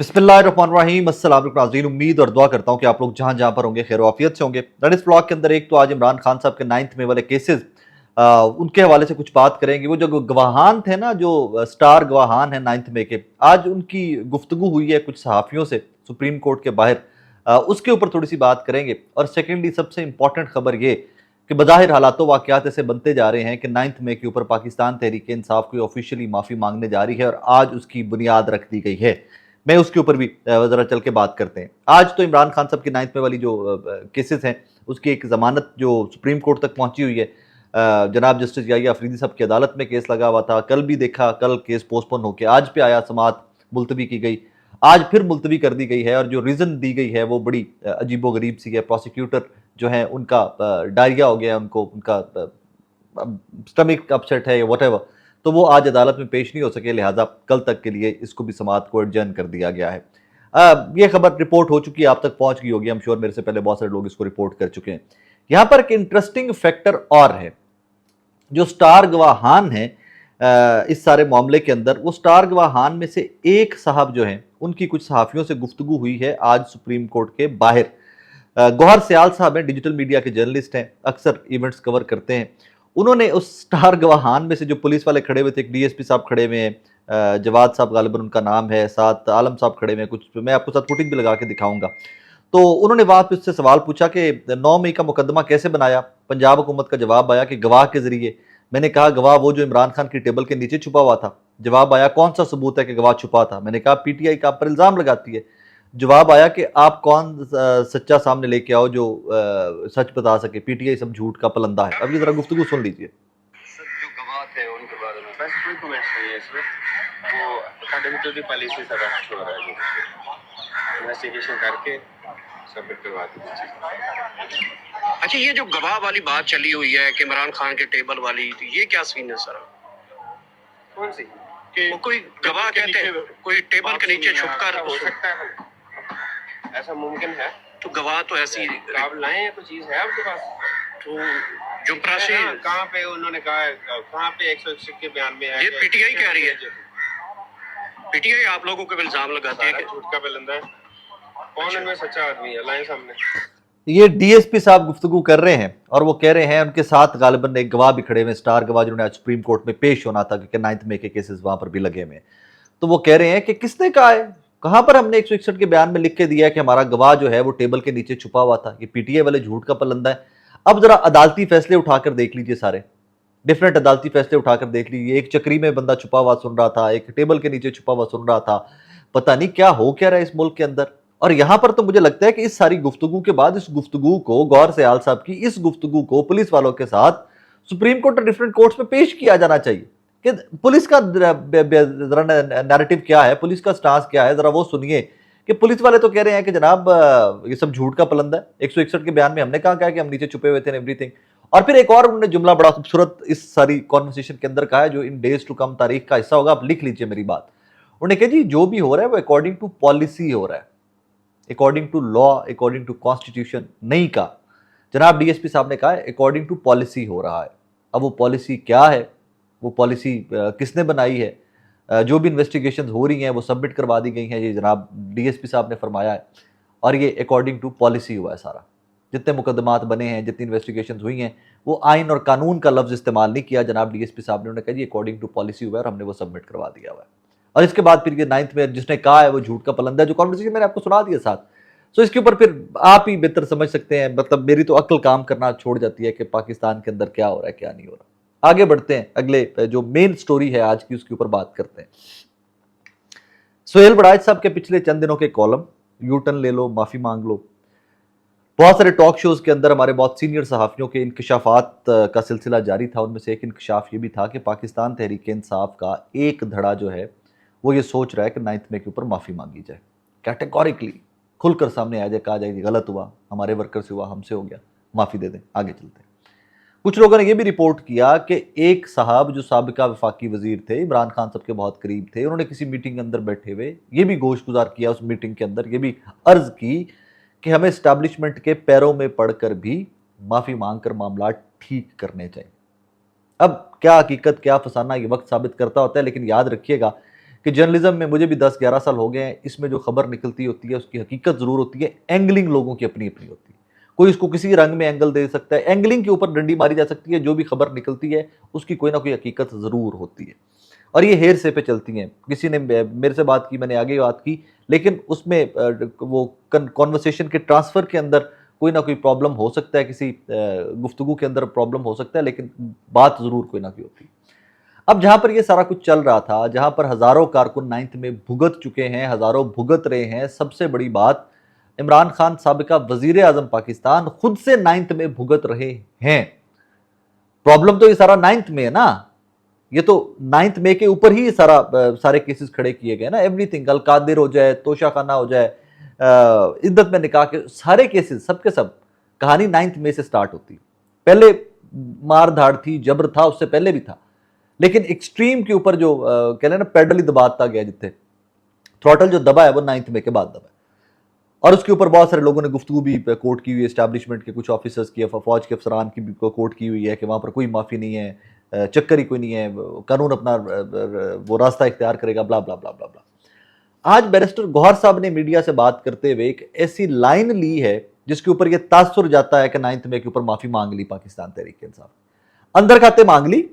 बिस्मिल्लाहिर्रहमानिर्रहीम। अस्सलाम वालेकुम नाज़रीन, उम्मीद और दुआ करता हूँ कि आप लोग जहाँ जहाँ पर होंगे खैर आफियत से होंगे। इस ब्लॉग के अंदर एक तो आज इमरान खान साहब के 9th में वाले केसेस, उनके हवाले से कुछ बात करेंगे। वो जो गवाहान थे ना, जो स्टार गवाहान है 9th में के, आज उनकी गुफ्तगू हुई है कुछ सहाफ़ियों से सुप्रीम कोर्ट के बाहर। उसके ऊपर थोड़ी सी बात करेंगे। और सेकेंडली सबसे इंपॉर्टेंट खबर ये कि बज़ाहिर हालातों वाक़यात ऐसे बनते जा रहे हैं कि 9th में के ऊपर पाकिस्तान तहरीक इंसाफ को ऑफिशियली माफ़ी मांगने जा रही है और आज उसकी बुनियाद रख दी गई है। मैं उसके ऊपर भी ज़रा चल के बात करते हैं। आज तो इमरान खान साहब की 9th में वाली जो केसेस हैं, उसकी एक ज़मानत जो सुप्रीम कोर्ट तक पहुंची हुई है। जनाब जस्टिस याहिया अफरीदी साहब की अदालत में केस लगा हुआ था। कल भी देखा, कल केस पोस्टपोन होकर आज पे आया, समाअत मुलतवी की गई, आज फिर मुलतवी कर दी गई है। और जो रीज़न दी गई है वो बड़ी अजीबो गरीब सी है। प्रोसिक्यूटर जो है उनका डायरिया हो गया, उनको उनका स्टमक अपसेट है या वट, तो वो आज अदालत में पेश नहीं हो सके, लिहाजा कल तक के लिए इसको भी समाअत को एडजर्न कर दिया गया है। ये खबर रिपोर्ट हो चुकी है, आप तक पहुंच गई होगी, हम श्योर मेरे से पहले बहुत सारे लोग इसको रिपोर्ट कर चुके हैं। यहां पर एक इंटरेस्टिंग फैक्टर और है। जो स्टार गवाहान है इस सारे मामले के अंदर, वो स्टार गवाहान में से एक साहब जो हैं, उनकी कुछ सहाफ़ियों से गुफ्तगू हुई है आज सुप्रीम कोर्ट के बाहर। गौहर सियाल साहब हैं, डिजिटल मीडिया के जर्नलिस्ट हैं, अक्सर इवेंट्स कवर करते हैं। उन्होंने उस स्टार गवाहान में से जो पुलिस वाले खड़े हुए थे, एक डीएसपी साहब खड़े हुए हैं, जवाद साहब गालिबन उनका नाम है, साथ आलम साहब खड़े हुए हैं, कुछ मैं आपको साथ फुटेज भी लगा के दिखाऊंगा। तो उन्होंने वहां पे उससे सवाल पूछा कि 9 मई का मुकदमा कैसे बनाया। पंजाब हुकूमत का जवाब आया कि गवाह के जरिए। मैंने कहा गवाह वो जो इमरान खान की टेबल के नीचे छुपा हुआ था। जवाब आया कौन सा सबूत है कि गवाह छुपा था। मैंने कहा पीटीआई का आप पर इल्जाम लगाती है। जवाब आया कि आप कौन सच्चा सामने लेके आओ जो सच बता सके, पीटीआई सब झूठ का पलंदा है। अब ये जरा गुफ्तगू सुन लीजिए। जो गवाह थे उनके बारे में बस कोई कमेंट नहीं है इसमें। वो अकेडमिक की पॉलिसी से अरेस्ट हो रहा है, इन्वेस्टिगेशन करके सबमिट करवा दी। अच्छा, ये जो गवाह वाली बात चली हुई है कि इमरान खान के टेबल वाली, तो ये क्या सीन है सर? कौन सी वो कोई गवाह कहते हैं कोई टेबल के नीचे छुपकर हो सकता है, ऐसा मुमकिन है। तो गवाह तो ऐसी आप लाए कोई चीज है आपके पास? तो जो प्रासी कहाँ पे उन्होंने कहा है, कहाँ पे 161 के बयान में है? ये पीटीआई कह रही है। पीटीआई आप लोगों को इल्जाम लगाती है कि झूठ का पलंदा है। कौन इनमें सच्चा आदमी है? लाए सामने। ये डीएसपी साहब गुफ्तगू कर रहे हैं और वो कह रहे हैं, उनके साथ गालिबन एक गवाह भी खड़े हुए, स्टार गवाह, जिन्होंने आज सुप्रीम कोर्ट में पेश होना था क्योंकि 9th में के केसेस वहां पर भी लगे हुए हैं। तो वो कह रहे हैं कि किसने कहा है, कहां पर हमने 161 के बयान में लिख के दिया है कि हमारा गवाह जो है वो टेबल के नीचे छुपा हुआ था। ये पीटीआई वाले झूठ का पलंदा है। अब जरा अदालती फैसले उठाकर देख लीजिए, सारे डिफरेंट अदालती फैसले उठाकर देख लीजिए। एक चक्री में बंदा छुपा हुआ सुन रहा था, एक टेबल के नीचे छुपा हुआ सुन रहा था। पता नहीं क्या हो क्या रहा है इस मुल्क के अंदर। और यहां पर तो मुझे लगता है कि इस सारी गुफ्तगू के बाद, इस गुफ्तगू को, गौहर सियाल साहब की इस गुफ्तगू को पुलिस वालों के साथ सुप्रीम कोर्ट और डिफरेंट कोर्ट्स में पेश किया जाना चाहिए कि पुलिस का जरा नैरेटिव क्या है, पुलिस का स्टांस क्या है, जरा वो सुनिए। कि पुलिस वाले तो कह रहे हैं कि जनाब ये सब झूठ का पलंदा है, 161 के बयान में हमने कहा कि हम नीचे छुपे हुए थे, एवरीथिंग। और फिर एक और उन्होंने जुमला बड़ा खूबसूरत इस सारी कॉन्वर्सेशन के अंदर कहा है, जो इन डेज टू कम तारीख का हिस्सा होगा, आप लिख लीजिए मेरी बात। उन्होंने कहा जी जो भी हो रहा है वो अकॉर्डिंग टू पॉलिसी हो रहा है, according to law, according to constitution नहीं कहा। जनाब डीएसपी साहब ने कहा है अकॉर्डिंग टू पॉलिसी हो रहा है। अब वो पॉलिसी क्या है, वो पॉलिसी किसने बनाई है, जो भी इन्वेस्टिगेशन हो रही हैं वो सबमिट करवा दी गई हैं, ये जनाब डीएसपी साहब ने फरमाया है। और ये अकॉर्डिंग टू पॉलिसी हुआ है सारा। जितने मुकदमात बने हैं, जितनी इन्वेस्टिगेशन हुई हैं, वो आइन और कानून का लफ्ज़ इस्तेमाल नहीं किया जनाब डीएसपी साहब ने। उन्होंने कहा जी अकॉर्डिंग टू पॉलिसी हुआ है और हमने वो सबमिट करवा दिया हुआ है। और इसके बाद फिर ये 9th में जिसने कहा है वो झूठ का पलंदा है, जो कॉन्वर्सेशन मैंने आपको सुना दिया साथ। सो इसके ऊपर फिर आप ही बेहतर समझ सकते हैं। मतलब मेरी तो अक्ल काम करना छोड़ जाती है कि पाकिस्तान के अंदर क्या हो रहा है, क्या नहीं हो रहा। आगे बढ़ते हैं, अगले जो मेन स्टोरी है आज की, उसके ऊपर बात करते हैं। सुहेल बड़ाइच साहब के पिछले चंद दिनों के कॉलम, यू टर्न ले लो, माफी मांग लो, बहुत सारे टॉक शोज के अंदर हमारे बहुत सीनियर सहाफ़ियों के इंकशाफात का सिलसिला जारी था। उनमें से एक इंकशाफ ये भी था कि पाकिस्तान तहरीक इंसाफ का एक धड़ा जो है वो ये सोच रहा है कि 9th में के ऊपर माफ़ी मांगी जाए, कैटेगोरिकली खुलकर सामने आ जाए, कहा जाए गलत हुआ, हमारे वर्कर से हुआ, हमसे हो गया, माफ़ी दे दें, आगे चलते हैं। कुछ लोगों ने यह भी रिपोर्ट किया कि एक साहब जो साबिका वफाकी वजीर थे, इमरान खान साहब के बहुत करीब थे, उन्होंने किसी मीटिंग के अंदर बैठे हुए ये भी गोशगुजार किया, उस मीटिंग के अंदर ये भी अर्ज की कि हमें इस्टेब्लिशमेंट के पैरों में पड़कर भी माफ़ी मांगकर मामला ठीक करने चाहिए। अब क्या हकीकत क्या फसाना ये वक्त साबित करता होता है, लेकिन याद रखिएगा कि जर्नलिज्म में मुझे भी 10-11 साल हो गए हैं, इसमें जो खबर निकलती होती है उसकी हकीकत ज़रूर होती है, एंगलिंग लोगों की अपनी अपनी होती है। कोई इसको किसी रंग में एंगल दे सकता है, एंगलिंग के ऊपर डंडी मारी जा सकती है, जो भी खबर निकलती है उसकी कोई ना कोई हकीकत ज़रूर होती है और ये हेर से पे चलती हैं। किसी ने मेरे से बात की, मैंने आगे बात की, लेकिन उसमें वो कॉन्वर्सेशन के ट्रांसफ़र के अंदर कोई ना कोई प्रॉब्लम हो सकता है, किसी गुफ्तगू के अंदर प्रॉब्लम हो सकता है, लेकिन बात ज़रूर कोई ना कोई होती है। अब जहां पर ये सारा कुछ चल रहा था, जहां पर हजारों कारकुन 9th में भुगत चुके हैं, हजारों भुगत रहे हैं, सबसे बड़ी बात इमरान खान साबिका वजीर आजम पाकिस्तान खुद से 9th में भुगत रहे हैं। प्रॉब्लम तो ये सारा 9th में है ना, ये तो 9th में के ऊपर ही सारे केसेस खड़े किए गए ना। एवरीथिंग, अल कादिर हो जाए, तोशा खाना हो जाए, इद्दत में निकाह के सारे केसेस, सबके सब कहानी 9th में से स्टार्ट होती है। पहले मार धाड़ थी, जबर था, उससे पहले भी था, लेकिन एक्सट्रीम के ऊपर जो कह रहे ना पेडल ही दबाता गया, जितने थ्रॉटल जो दबा है वो 9th में के बाद दबा है। और उसके ऊपर बहुत सारे लोगों ने गुफ्तगू भी कोर्ट की हुई है, एस्टैब्लिशमेंट के कुछ ऑफिसर्स की, फौज के अफसरान की भी कोर्ट की हुई है कि वहाँ पर कोई माफ़ी नहीं है, चक्कर ही कोई नहीं है, कानून अपना वो रास्ता इख्तियार करेगा, ब्ला ब्ला ब्ला ब्ला ब्ला। आज बैरिस्टर गौहर साहब ने मीडिया से बात करते हुए एक ऐसी लाइन ली है जिसके ऊपर यह तासुर जाता है कि 9th में के ऊपर माफ़ी मांग ली पाकिस्तान तहरीक इंसाफ, अंदर खाते मांग ली,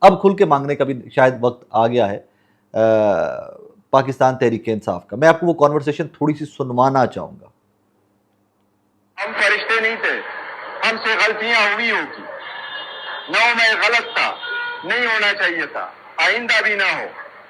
अब खुल के मांगने का भी शायद वक्त आ गया है पाकिस्तान तहरीक इंसाफ का। मैं आपको वो कॉन्वर्सेशन थोड़ी सी सुनवाना चाहूंगा। हम फरिश्ते नहीं थे, हमसे गलतियां हुई होगी, 9 में गलत था, नहीं होना चाहिए था, आइंदा भी ना हो।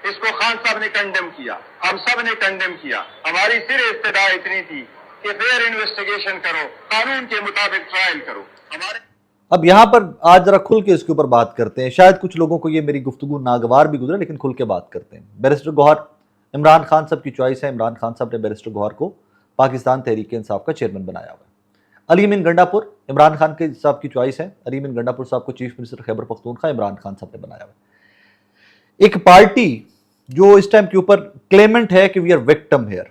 इसको खान साहब ने कंडेम किया, हम सब ने कंडेम किया। हमारी सिर्फ इस्तदा इतनी थी कि फेयर इन्वेस्टिगेशन करो, कानून के मुताबिक ट्रायल करो। हमारे अब यहां पर आज जरा खुल के इसके ऊपर बात करते हैं। शायद कुछ लोगों को ये मेरी गुफ्तगू नागवार भी गुजरे, लेकिन खुल के बात करते हैं। बैरिस्टर गौहर, इमरान खान साहब की चॉइस है, इमरान खान साहब ने बैरिस्टर गौहर को पाकिस्तान तहरीक इंसाफ का चेयरमैन बनाया हुआ है। अली अमीन गंडापुर, इमरान खान के साहब की चॉइस है, अली अमीन गंडापुर साहब को चीफ मिनिस्टर खैबर पख्तूनख्वा इमरान खान साहब ने बनाया हुआ है। एक पार्टी जो इस टाइम के ऊपर क्लेमेंट है कि we are victim here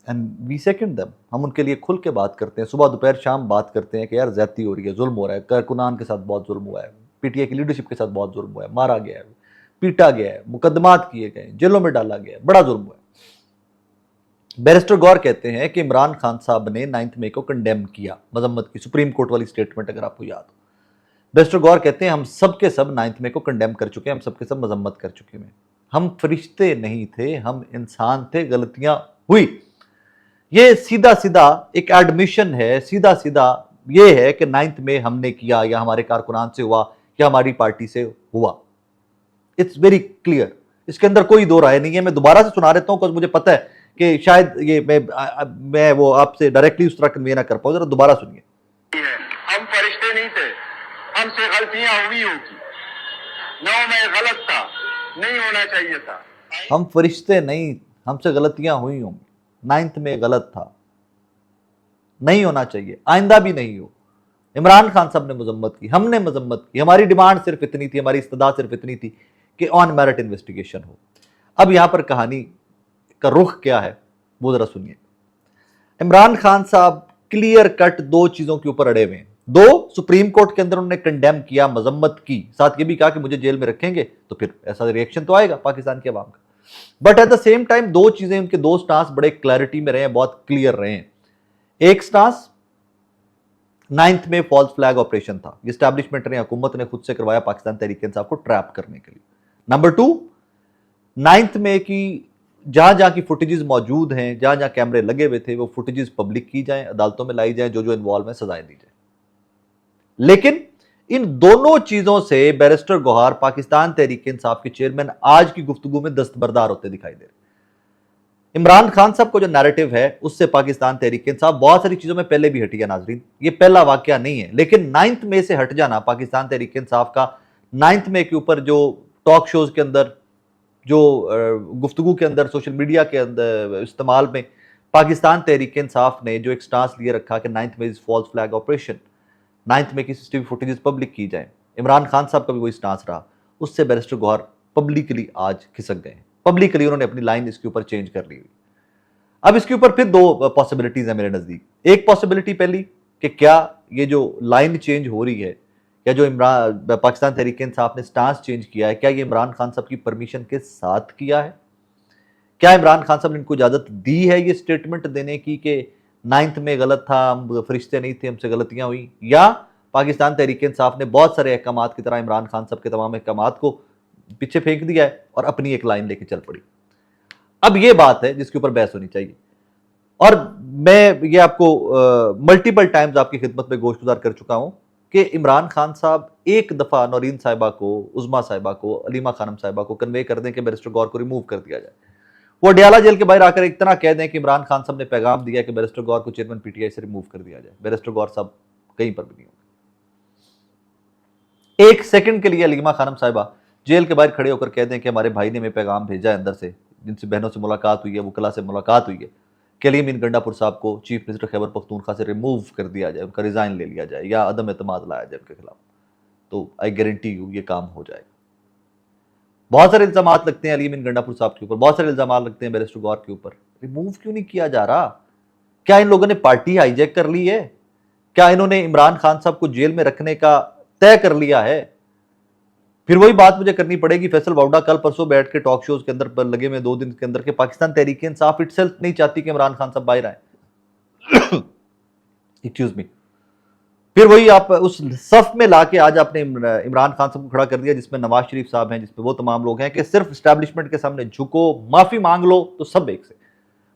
and we second them, हम उनके लिए खुल के बात करते हैं, सुबह दोपहर शाम बात करते हैं कि यार ज्यादती हो रही है, जुल्म हो रहा है, कारकुनान के साथ बहुत जुल्म हुआ है, पीटीआई की लीडरशिप के साथ बहुत जुल्म हुआ है, मारा गया है, पीटा गया है, मुकदमात किए गए, जेलों में डाला गया है, बड़ा जुल्म हुआ है। बैरिस्टर गौर कहते हैं कि इमरान खान साहब ने 9th मई को कंडेम किया, मजम्मत की, सुप्रीम कोर्ट वाली स्टेटमेंट अगर आपको याद हो। बैरिस्टर गौर कहते हैं हम सब के सब 9th मई को कंडेम कर चुके हैं, हम सब के सब मजम्मत कर चुके हैं, हम फरिश्ते नहीं थे, हम इंसान थे, गलतियां हुई। ये सीधा सीधा एक एडमिशन है, सीधा सीधा ये है कि 9th में हमने किया, या हमारे कारकुनान से हुआ, या हमारी पार्टी से हुआ। इट्स वेरी क्लियर, इसके अंदर कोई दो राय नहीं है। मैं दोबारा से सुना देता हूं क्योंकि मुझे पता है कि शायद ये मैं वो आपसे डायरेक्टली उस तरह कन्वे ना कर पाऊं, जरा दोबारा सुनिए। हम फरिश्ते नहीं थे, हमसे गलतियां हुई होगी, 9 में गलत था, नहीं होना चाहिए था। हम फरिश्ते नहीं, हमसे गलतियां हुई होंगी, 9th में गलत था, नहीं होना चाहिए, आइंदा भी नहीं हो। इमरान खान साहब ने मजम्मत की, हमने मजम्मत की, हमारी डिमांड सिर्फ इतनी थी, हमारी इस्तदा सिर्फ इतनी थी कि ऑन मेरिट इन्वेस्टिगेशन हो। अब यहां पर कहानी का रुख क्या है वो जरा सुनिए। इमरान खान साहब क्लियर कट दो चीजों के ऊपर अड़े हुए हैं। दो, सुप्रीम कोर्ट के अंदर उन्होंने कंडेम किया, मजम्मत की, साथ ये भी कहा कि मुझे जेल में रखेंगे तो फिर ऐसा रिएक्शन तो आएगा पाकिस्तान के अवाम का। But at the same time दो चीजें, उनके दो स्टांस बड़े क्लैरिटी में रहे हैं, बहुत क्लियर रहे हैं। एक स्टांस 9th में फॉल्स फ्लैग ऑपरेशन था, एस्टैब्लिशमेंट ने, हुकूमत ने खुद से करवाया पाकिस्तान तहरीक इंसाफ को ट्रैप करने के लिए। नंबर 2, 9th में की जहां जहां की फुटेजेस मौजूद हैं, जहां जहां कैमरे लगे हुए थे, वो फुटेजेस पब्लिक की जाएं, अदालतों में लाई जाएं, जो जो इन्वॉल्व है सजाएं दी जाए। लेकिन इन दोनों चीजों से बैरिस्टर गौहर, पाकिस्तान तहरीक इंसाफ के चेयरमैन, आज की गुफ्तगू में दस्तबरदार होते दिखाई दे रहे। इमरान खान साहब को जो नैरेटिव है उससे पाकिस्तान तहरीक इंसाफ बहुत सारी चीजों में पहले भी हटी है। नाजरीन, ये पहला वाकया नहीं है, लेकिन 9th में से हट जाना पाकिस्तान तहरीक इंसाफ का, 9th में के ऊपर जो टॉक शोज के अंदर, जो गुफ्तगू के अंदर, सोशल मीडिया के अंदर इस्तेमाल में पाकिस्तान तहरीक इंसाफ ने जो एक स्टांस लिए रखा कि 9th में is false flag operation, 9th में की सीसीटीवी फुटेजेस पब्लिक की जाए, इमरान खान साहब का भी वही स्टांस रहा, उससे बैरिस्टर गौहर पब्लिकली आज खिसक गए। पब्लिकली उन्होंने अपनी लाइन इसके ऊपर चेंज कर ली। अब इसके ऊपर फिर दो पॉसिबिलिटीज है मेरे नजदीक। एक पॉसिबिलिटी पहली कि क्या ये जो लाइन चेंज हो रही है, या जो पाकिस्तान तहरीक इंसाफ ने स्टांस चेंज किया है, क्या ये इमरान खान साहब की परमिशन के साथ किया है, क्या इमरान खान साहब ने इनको इजाजत दी है ये स्टेटमेंट देने की कि 9th में गलत था, हम फरिश्ते नहीं थे, हमसे गलतियां हुई, या पाकिस्तान तहरीक इंसाफ ने बहुत सारे अहकाम की तरह इमरान खान साहब के तमाम अहकाम को पीछे फेंक दिया है और अपनी एक लाइन लेके चल पड़ी। अब ये बात है जिसके ऊपर बहस होनी चाहिए, और मैं ये आपको मल्टीपल टाइम्स आपकी खिदमत में गोश्तगुजार कर चुका हूं कि इमरान खान साहब एक दफा नौरीन साहिबा को, उज़मा साहिबा को, अलीमा खानम साहिबा को कन्वे कर दें कि बैरिस्टर गौर को रिमूव कर दिया जाए, वो अडियाला जेल के बाहर आकर इतना कह दें कि इमरान खान साहब ने पैगाम दिया कि बैरिस्टर गौर को चेयरमैन पीटीआई से रिमूव कर दिया जाए, बैरिस्टर गौर साहब कहीं पर भी नहीं होंगे। एक सेकंड के लिए अलीमा खानम साहिबा जेल के बाहर खड़े होकर कह दें कि हमारे भाई ने हमें पैगाम भेजा है अंदर से, जिनसे बहनों से मुलाकात हुई है, वकला से मुलाकात हुई है, कि अली अमीन गंडापुर साहब को चीफ मिनिस्टर खैबर पख्तूनख्वा से रिमूव कर दिया जाए, उनका रिजाइन ले लिया जाए या अदम एतमाद लाया जाए उनके खिलाफ, तो आई गारंटी यू ये काम हो जाएगा। बहुत सारे इल्जाम लगते हैं अली अमीन गंडापुर साहब के ऊपर, बहुत सारे इल्जाम लगते हैं बैरिस्टर गौर के ऊपर, रिमूव क्यों नहीं किया जा रहा? क्या इन लोगों ने पार्टी हाईजैक कर ली है? क्या इन्होंने इमरान खान साहब को जेल में रखने का तय कर लिया है? फिर वही बात मुझे करनी पड़ेगी, फैसल वाउडा कल परसों बैठ के टॉक शोज के अंदर पर लगे में 2 दिन के अंदर के पाकिस्तान तहरीक इंसाफ इटसेल्फ नहीं चाहती कि इमरान खान साहब बाहर आए। Excuse me. फिर वही आप उस सफ में लाके आज आपने इमरान खान साहब को खड़ा कर दिया जिसमें नवाज शरीफ साहब हैं, जिसमें वो तमाम लोग हैं कि सिर्फ एस्टैब्लिशमेंट के सामने झुको, माफी मांग लो तो सब एक से।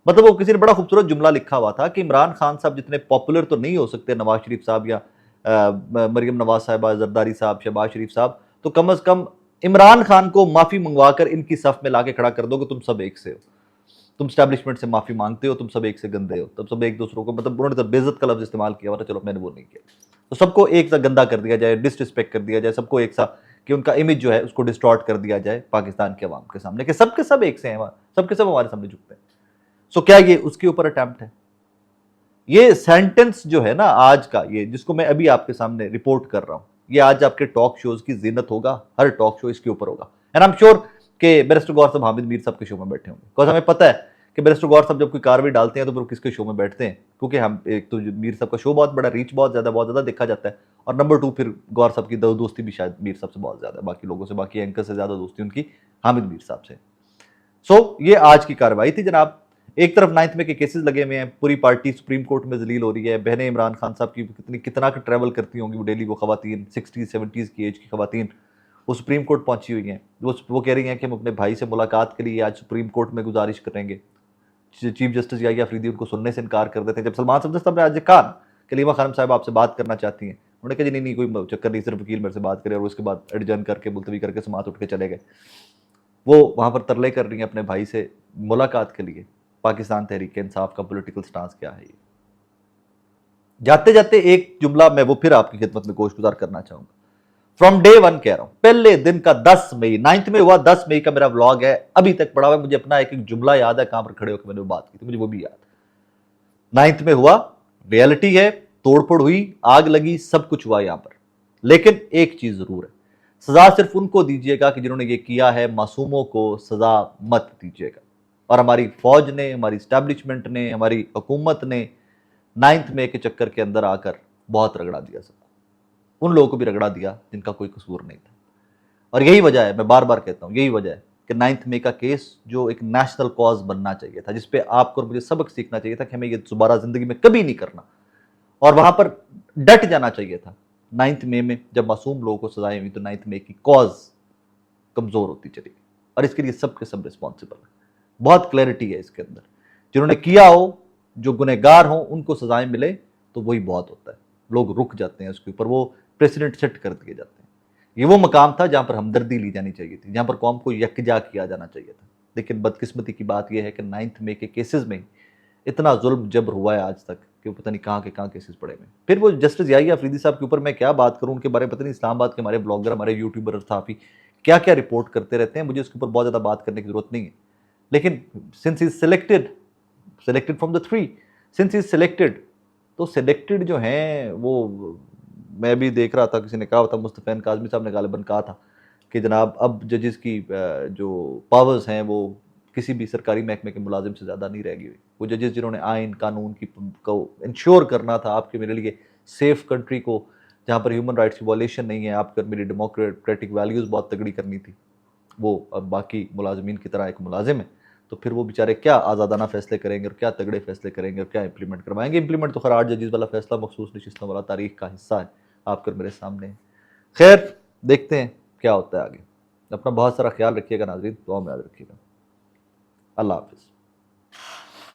मतलब वो किसी ने बड़ा खूबसूरत जुमला लिखा हुआ था कि इमरान खान साहब जितने पॉपुलर तो नहीं हो सकते नवाज शरीफ साहब या मरियम नवाज साहिबा, जरदारी साहब, शहबाज शरीफ साहब, तो कम अज कम इमरान खान को माफी मंगवाकर इनकी सफ में लाके खड़ा कर दो कि तुम सब एक से हो, तुम स्टैब्लिशमेंट से माफी मांगते हो, तुम सब एक से गंदे हो, तब सब एक दूसरों को, मतलब उन्होंने तो बेइज्जत का लफ्ज इस्तेमाल किया हुआ, चलो मैंने वो नहीं किया, तो सबको एक सा गंदा कर दिया जाए, डिसरिस्पेक्ट कर दिया जाए, सबको एक सा कि उनका इमेज जो है उसको डिस्टॉर्ट कर दिया जाए पाकिस्तान के अवाम के सामने कि सबके सब एक से हैं, सबके सब हमारे सामने झुकते हैं। सो क्या ये उसके ऊपर अटेम्प्ट है? ये सेंटेंस जो है ना आज का, ये जिसको मैं अभी आपके सामने रिपोर्ट कर रहा हूं, ये आज आपके टॉक शोज की जीनत होगा, हर टॉक शो इसके ऊपर होगा। एंड आई एम श्योर कि बैरिस्टर गौर साहब हामिद मीर साहब के शो में बैठे होंगे, बिकॉज हमें पता है कि बैरिस्टर गौर साहब जब कोई कार्रवाई डालते हैं तो फिर किसके शो में बैठते हैं, क्योंकि हम एक तो मीर साहब का शो बहुत बड़ा, रीच बहुत ज्यादा देखा जाता है, और नंबर 2 फिर गौर साहब की दोस्ती भी शायद मीर साहब से बहुत ज्यादा है, बाकी लोगों से, बाकी एंकर से ज्यादा दोस्ती उनकी हामिद मीर साहब से। सो ये आज की कार्रवाई थी जनाब। एक तरफ 9th में के केसेस लगे हुए हैं, पूरी पार्टी सुप्रीम कोर्ट में जलील हो रही है, बहनें इमरान खान साहब की कितना ट्रैवल करती होंगी वो डेली, वो खवातीन 60s 70s की एज की खवातीन, वो सुप्रीम कोर्ट पहुंची हुई हैं, वो कह रही हैं कि हम अपने भाई से मुलाकात के लिए आज सुप्रीम कोर्ट में गुजारिश करेंगे। चीफ जस्टिस याहिया अफरीदी उनको सुनने से इनकार कर देते हैं। जब सलमान सफदर साहब ने आज कहा कि अलीमा खानम साहब आपसे बात करना चाहती हैं, उन्होंने कहा जी नहीं कोई चक्कर नहीं, सिर्फ वकील मेरे से बात करे, और उसके बाद एडजर्न करके मुलतवी करके समात उठ के चले गए। वो वहां पर तरले कर रही हैं अपने भाई से मुलाकात के लिए। पाकिस्तान तहरीक इंसाफ का पॉलिटिकल स्टांस क्या है? ये जाते जाते एक जुमला मैं वो फिर आपकी खिदमत में गोश्तगुजार करना चाहूंगा, फ्रॉम डे 1 कह रहा हूं, पहले दिन का 10 मई 9th में हुआ, 10 मई का मेरा व्लॉग है, अभी तक पड़ा हुआ है, मुझे अपना एक जुमला याद है, कहां पर खड़े होकर मैंने वो बात की थी, मुझे वो भी याद। 9th में हुआ, रियलिटी है, तोड़फोड़ हुई, आग लगी, सब कुछ हुआ यहां पर, लेकिन एक चीज जरूर है, सजा सिर्फ उनको दीजिएगा कि जिन्होंने ये किया है, मासूमों को सजा मत दीजिएगा। और हमारी फौज ने, हमारी स्टैब्लिशमेंट ने, हमारी हुकूमत ने 9th में के चक्कर के अंदर आकर बहुत रगड़ा दिया सबको, उन लोगों को भी रगड़ा दिया जिनका कोई कसूर नहीं था। और यही वजह है, मैं बार बार कहता हूं, यही वजह है कि 9th में का केस जो एक नेशनल कॉज बनना चाहिए था, जिसपे आपको और मुझे सबक सीखना चाहिए था कि हमें ये दोबारा जिंदगी में कभी नहीं करना, और वहां पर डट जाना चाहिए था। 9th में जब मासूम लोगों को सजाएं हुई तो 9th में की कॉज कमजोर होती चली गई, और इसके लिए सबके सब रिस्पॉन्सिबल है। बहुत क्लैरिटी है इसके अंदर, जिन्होंने किया हो, जो गुनहगार हो, उनको सजाएं मिले तो वही बहुत होता है, लोग रुक जाते हैं उसके ऊपर, वो प्रेसिडेंट सेट कर दिए जाते हैं। ये वो मकाम था जहां पर हमदर्दी ली जानी चाहिए थी, जहां पर कौम को यकजा किया जाना चाहिए था। लेकिन बदकिस्मती की बात यह है कि 9th में के केसेस में इतना जुल्म जबर हुआ है आज तक कि पता नहीं कहाँ के कहाँ केसेस पड़े हुए। फिर वो जस्टिस याहिया अफरीदी साहब के ऊपर मैं क्या बात करूं, उनके बारे में पता नहीं इस्लामाबाद के हमारे ब्लॉगर, हमारे यूट्यूबर, साफी क्या क्या रिपोर्ट करते रहते हैं, मुझे उसके ऊपर बहुत ज़्यादा बात करने की जरूरत नहीं है। लेकिन since is selected from the 3, since is selected, तो सिलेक्टेड जो हैं वो, मैं भी देख रहा था, किसी ने कहा था, मुस्तफ़ैन काज़मी साहब ने गालिबन कहा था कि जनाब अब जजेस की जो पावर्स हैं वो किसी भी सरकारी महकमे के मुलाजिम से ज़्यादा नहीं रह गई हुई। वो जजेस जिन्होंने आइन कानून की को इंश्योर करना था आपके मेरे लिए सेफ कंट्री को, जहाँ पर ह्यूमन राइट्स की वॉलेशन नहीं है, आपकर मेरी डेमोक्रेटिक वैल्यूज़ बहुत तगड़ी करनी थी, वो अब बाकी मुलाजमीन की तरह एक मुलाजिम है। तो फिर वो बेचारे क्या आज़ादाना फैसले करेंगे और क्या तगड़े फैसले करेंगे और क्या इंप्लीमेंट करवाएंगे। इंप्लीमेंट तो खैर 8 जजेस वाला फैसला मखसूस नशिस्तों वाला तारीख का हिस्सा है, आपके मेरे सामने है। खैर देखते हैं क्या होता है आगे। अपना बहुत सारा ख्याल रखिएगा नाज़रीन, दुआ में याद रखिएगा। अल्लाह हाफिज़।